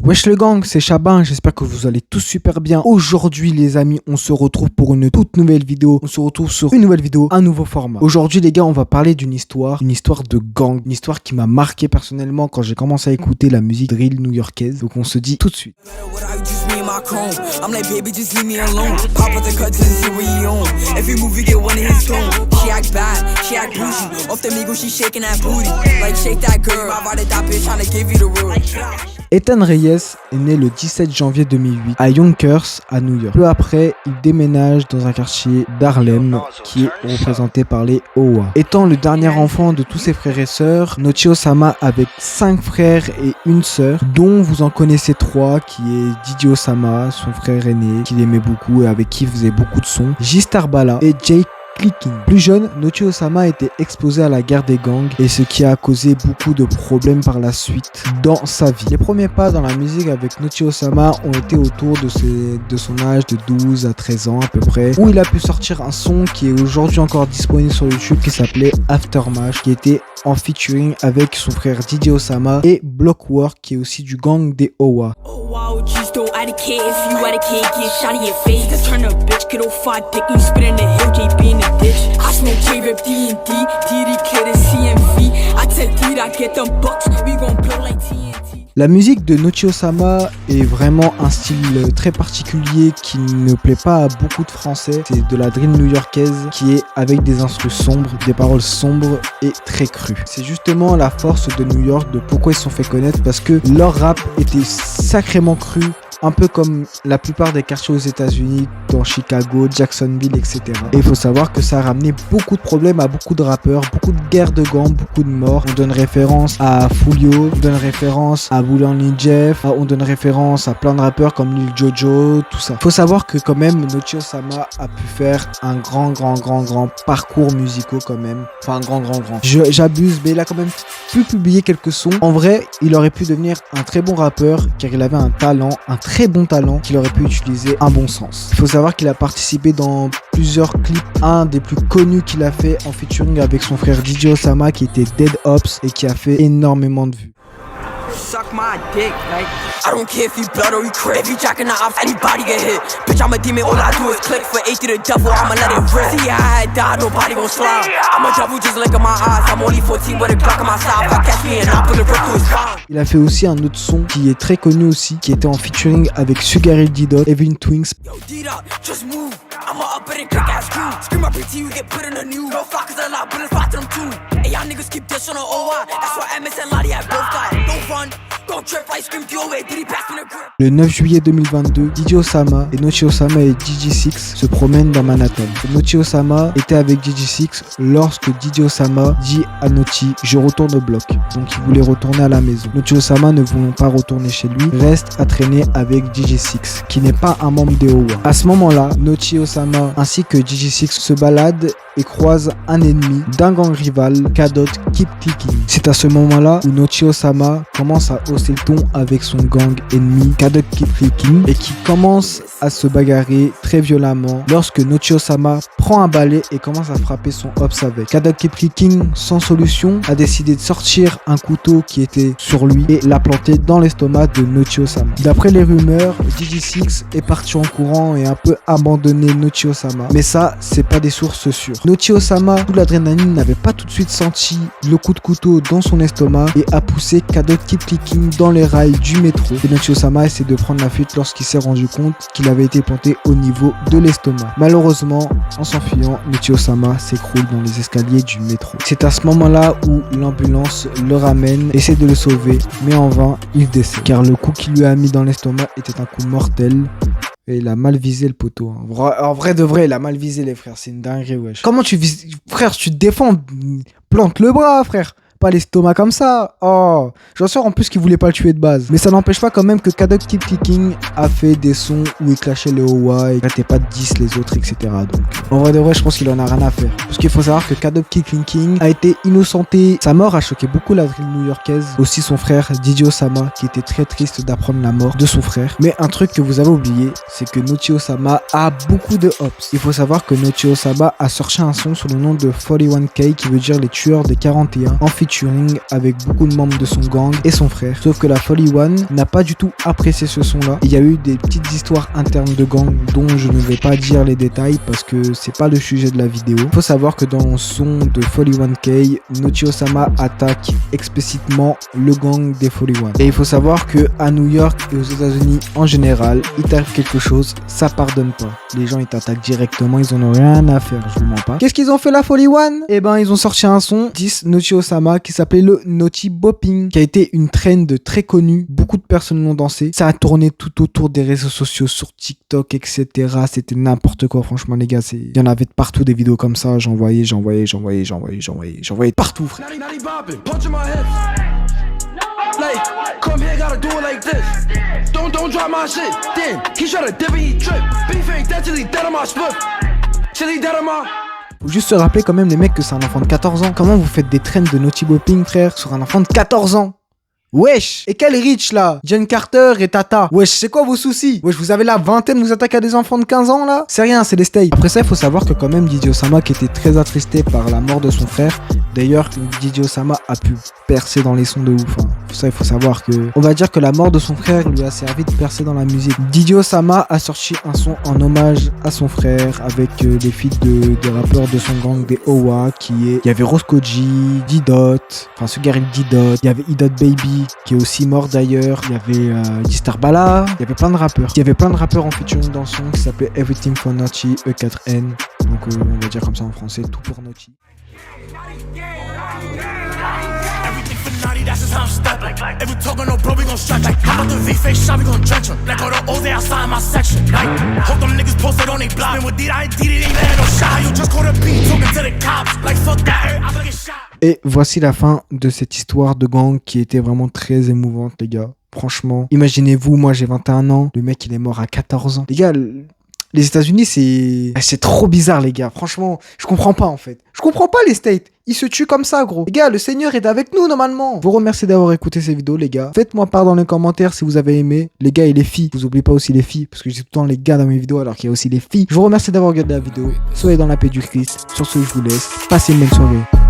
Wesh le gang, c'est Chabin, j'espère que vous allez tous super bien. Aujourd'hui les amis, on se retrouve pour une toute nouvelle vidéo. On se retrouve sur une nouvelle vidéo, un nouveau format. Aujourd'hui les gars, on va parler d'une histoire de gang. Une histoire qui m'a marqué personnellement quand j'ai commencé à écouter la musique drill new-yorkaise. Donc on se dit tout de suite. Ethan Reyes est né le 17 janvier 2008 à Yonkers, à New York. Peu après, il déménage dans un quartier d'Harlem qui est représenté par les Owa. Étant le dernier enfant de tous ses frères et sœurs, Nocchi Osama avec 5 frères et une sœur, dont vous en connaissez 3, qui est Didi Osama, son frère aîné, qu'il aimait beaucoup et avec qui il faisait beaucoup de sons, Jistar Bala et Jake Clicking. Plus jeune, Nocchi Osama a été exposé à la guerre des gangs et ce qui a causé beaucoup de problèmes par la suite dans sa vie. Les premiers pas dans la musique avec Nocchi Osama ont été autour de son âge de 12 à 13 ans à peu près, où il a pu sortir un son qui est aujourd'hui encore disponible sur YouTube qui s'appelait Aftermath, qui était en featuring avec son frère Didi Osama et Blockwork qui est aussi du gang des Owa. La musique de Nocchi Osama est vraiment un style très particulier qui ne plaît pas à beaucoup de Français. C'est de la drill new-yorkaise qui est avec des instrus sombres, des paroles sombres et très crues. C'est justement la force de New York, de pourquoi ils se sont fait connaître, parce que leur rap était sacrément cru. Un peu comme la plupart des quartiers aux États-Unis, dans Chicago, Jacksonville, etc. Et il faut savoir que ça a ramené beaucoup de problèmes à beaucoup de rappeurs, beaucoup de guerres de gangs, beaucoup de morts. On donne référence à Foolio, on donne référence à Boulanger Jeff, on donne référence à plein de rappeurs comme Lil Jojo, tout ça. Il faut savoir que quand même, Nocchi Osama a pu faire un grand parcours musical quand même. Enfin, un grand. J'abuse, mais il a quand même pu publier quelques sons. En vrai, il aurait pu devenir un très bon rappeur car il avait un talent, un très bon talent qu'il aurait pu utiliser un bon sens. Il faut savoir qu'il a participé dans plusieurs clips. Un des plus connus qu'il a fait en featuring avec son frère Didi Osama qui était Dead Ops et qui a fait énormément de vues. Suck my dick, like I don't care if you blood or you crip. If you jacking the ops, anybody get hit. Bitch, I'm a demon, all I do is click. For 8 to the devil, I'ma let it rip. See, I had died, nobody gon' slide. I'm a devil, just look at my eyes. I'm only 14 with a Glock on my side. If I catch me and I pull it rip to his spine. Il a fait aussi un autre son qui est très connu aussi, qui était en featuring avec Sugar Hill D-Dot, Evelyn Twins. Yo, D-Dot, just move. I'm a up and click ass crew. Scream my PT, you get put in the news. No fuck is a lot, but it's spot to them too. Hey, y'all niggas keep this on the OI. That's why MS and Lottie have both got. Don't run. Le 9 juillet 2022, Didi Osama et Nocchi Osama et DJ6 se promènent dans Manhattan. Nocchi Osama était avec DJ6 lorsque Didi Osama dit à Nocchi « Je retourne au bloc ». Donc il voulait retourner à la maison. Nocchi Osama, ne voulant pas retourner chez lui, reste à traîner avec DJ6 qui n'est pas un membre des Owa. À ce moment-là, Nocchi Osama ainsi que DJ6 se baladent et croisent un ennemi d'un gang rival, Kadot Keep Clicking. C'est à ce moment-là où Nocchi Osama commence à hausser le ton avec son gang ennemi Kadot Keep Clicking et qui commence à se bagarrer très violemment lorsque Nocchi Osama prend un balai et commence à frapper son Ops avec. Kadot Keep Clicking, sans solution, a décidé de sortir un couteau qui était sur lui et l'a planté dans l'estomac de Nocchi Osama. D'après les rumeurs, DJ6 est parti en courant et un peu abandonné Nocchi Osama, mais ça, c'est pas des sources sûres. Nocchi Osama, sous l'adrénaline, n'avait pas tout de suite senti le coup de couteau dans son estomac et a poussé Kadot Keep Clicking dans les rails du métro. Et Nocchi Osama essaie de prendre la fuite lorsqu'il s'est rendu compte qu'il avait été planté au niveau de l'estomac. Malheureusement, en s'enfuyant, Nocchi Osama s'écroule dans les escaliers du métro. C'est à ce moment-là où l'ambulance le ramène, essaie de le sauver, mais en vain, il décède. Car le coup qu'il lui a mis dans l'estomac était un coup mortel. Et il a mal visé le poteau. En vrai de vrai, il a mal visé les frères. C'est une dinguerie, wesh. Comment tu vises... Frère, tu te défends. Plante le bras, frère. Pas l'estomac comme ça. Oh, j'en sors en plus qu'il voulait pas le tuer de base. Mais ça n'empêche pas quand même que Kadot Keep Clicking a fait des sons où il clashait les Owa et il n'arrêtait pas de 10 les autres, etc. Donc, en vrai de vrai, je pense qu'il en a rien à faire. Parce qu'il faut savoir que Kadot Keep Clicking a été innocenté. Sa mort a choqué beaucoup la drill new-yorkaise. Aussi son frère Didi Osama, qui était très triste d'apprendre la mort de son frère. Mais un truc que vous avez oublié, c'est que Nocchi Osama a beaucoup de hops. Il faut savoir que Nocchi Osama a sorti un son sous le nom de 41K, qui veut dire les tueurs des 41, en featuring featuring avec beaucoup de membres de son gang et son frère. Sauf que la Folly One n'a pas du tout apprécié ce son-là. Il y a eu des petites histoires internes de gang dont je ne vais pas dire les détails parce que c'est pas le sujet de la vidéo. Il faut savoir que dans le son de Folly One K, Nocchi Osama attaque explicitement le gang des Folly One. Et il faut savoir que à New York et aux États-Unis en général, il t'arrive quelque chose, ça pardonne pas. Les gens ils t'attaquent directement, ils en ont rien à faire, je vous mens pas. Qu'est-ce qu'ils ont fait la Folly One? Eh ben ils ont sorti un son 10 Nocchi Osama qui s'appelait le Nocchi Bopping, qui a été une trend très connue. Beaucoup de personnes l'ont dansé. Ça a tourné tout autour des réseaux sociaux, sur TikTok, etc. C'était n'importe quoi, franchement les gars. Il y en avait de partout des vidéos comme ça. J'en voyais partout, frère. Like, come here, gotta do it like this. Don't drop my shit. Damn, he try to dip and he trip. Beef ain't that till he dead on my split. Till he dead on my... Faut juste se rappeler quand même les mecs que c'est un enfant de 14 ans. Comment vous faites des trends de Nocchi Bopping, frère, sur un enfant de 14 ans? Wesh! Et quel rich là? John Carter et Tata. Wesh, c'est quoi vos soucis? Wesh, vous avez la vingtaine, vous attaquez à des enfants de 15 ans là? C'est rien, c'est des steaks. Après ça, il faut savoir que quand même Didi Osama qui était très attristé par la mort de son frère. D'ailleurs, Didi Osama a pu percer dans les sons de ouf. Hein. Ça, il faut savoir que... On va dire que la mort de son frère lui a servi de percer dans la musique. Didi Osama a sorti un son en hommage à son frère avec des feats de rappeurs de son gang, des Owa, Il y avait Roscoe-G, D-Dot, enfin ce gars D-Dot. Il y avait E-Dot Baby, qui est aussi mort d'ailleurs. Il y avait D-Star Bala. Il y avait plein de rappeurs. Il y avait plein de rappeurs en featuring dans le son qui s'appelait Everything for Nocchi, E4N. Donc on va dire comme ça en français, tout pour Nocchi. That's just how I'm stepping. If we talking no bro, we gon' stretch. Like, how about the V-face shot, we gon' drench em. Like, all the O's, they outside my section. Like, hope them niggas posted on they block. Been with D, I ain't D, they ain't letting no shot. You just caught a beat, talking to the cops. Like, fuck that, I'm gonna get shot. Et voici la fin de cette histoire de gang qui était vraiment très émouvante, les gars. Franchement, imaginez-vous, moi j'ai 21 ans, le mec il est mort à 14 ans. Les gars, les États-Unis c'est trop bizarre, les gars. Franchement, je comprends pas en fait. Je comprends pas les States. Ils se tuent comme ça, gros. Les gars, le Seigneur est avec nous, normalement. Je vous remercie d'avoir écouté ces vidéos, les gars. Faites-moi part dans les commentaires si vous avez aimé. Les gars et les filles. Vous oubliez pas aussi les filles, parce que je dis tout le temps les gars dans mes vidéos, alors qu'il y a aussi les filles. Je vous remercie d'avoir regardé la vidéo. Soyez dans la paix du Christ. Sur ce, je vous laisse. Passez une bonne soirée.